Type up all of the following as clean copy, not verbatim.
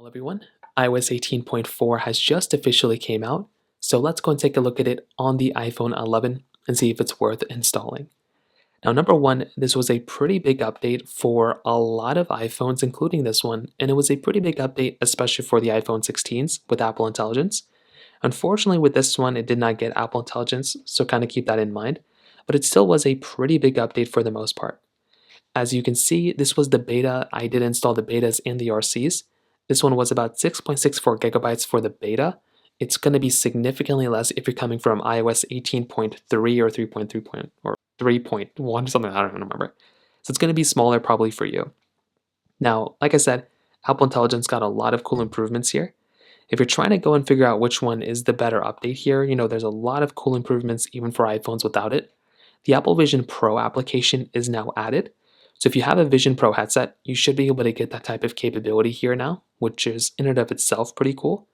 Well, everyone, iOS 18.4 has just officially came out, so let's go and take a look at it on the iPhone 11 and see if it's worth installing. Now, number one, this was a pretty big update for a lot of iPhones, including this one, and it was a pretty big update, especially for the iPhone 16s with Apple Intelligence. Unfortunately, with this one, it did not get Apple Intelligence, so kind of keep that in mind, but it still was a pretty big update for the most part. As you can see, this was the beta. I did install the betas and the RCs. This one was about 6.64 gigabytes for the beta. It's going to be significantly less if you're coming from iOS 18.3 or 3.3 or 3.1, something I don't even remember. So it's going to be smaller probably for you. Now, like I said, Apple Intelligence got a lot of cool improvements here. If you're trying to go and figure out which one is the better update here, there's a lot of cool improvements even for iPhones without it. The Apple Vision Pro application is now added. So if you have a Vision Pro headset, you should be able to get that type of capability here now, which is in and of itself pretty cool.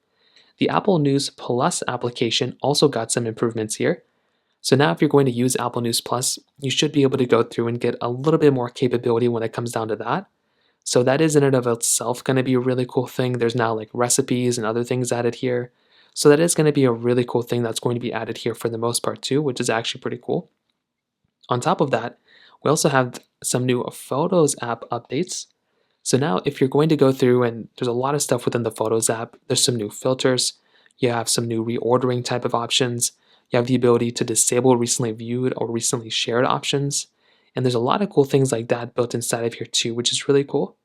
The Apple News Plus application also got some improvements here. So now if you're going to use Apple News Plus, you should be able to go through and get a little bit more capability when it comes down to that. So that is in and of itself going to be a really cool thing. There's now like recipes and other things added here. So that is going to be a really cool thing that's going to be added here for the most part too, which is actually pretty cool. On top of that, we also have some new Photos app updates. So now if you're going to go through, and there's a lot of stuff within the Photos app, there's some new filters, you have some new reordering type of options, you have the ability to disable recently viewed or recently shared options, and there's a lot of cool things like that built inside of here too, which is really cool.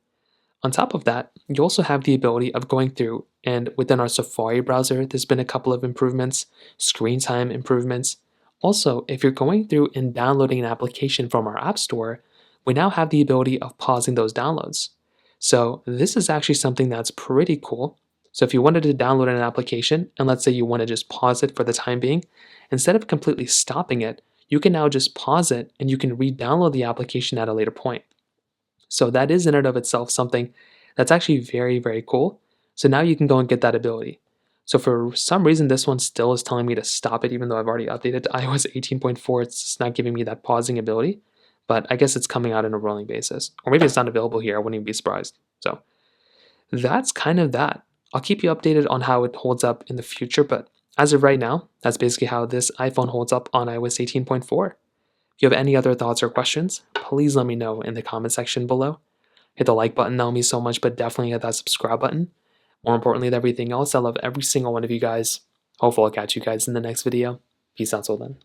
On top of that, you also have the ability of going through, and within our Safari browser, there's been a couple of improvements, screen time improvements. Also, if you're going through and downloading an application from our App Store, we now have the ability of pausing those downloads. So this is actually something that's pretty cool. So if you wanted to download an application, and let's say you want to just pause it for the time being, instead of completely stopping it, you can now just pause it and you can re-download the application at a later point. So that is in and of itself something that's actually very, very cool. So now you can go and get that ability. So for some reason, this one still is telling me to stop it, even though I've already updated to iOS 18.4. It's just not giving me that pausing ability, but I guess it's coming out on a rolling basis. Or maybe it's not available here. I wouldn't even be surprised. So that's kind of that. I'll keep you updated on how it holds up in the future, but as of right now, that's basically how this iPhone holds up on iOS 18.4. If you have any other thoughts or questions, please let me know in the comment section below. Hit the like button, that would mean so much, but definitely hit that subscribe button. More importantly than everything else, I love every single one of you guys. Hopefully I'll catch you guys in the next video. Peace out till then.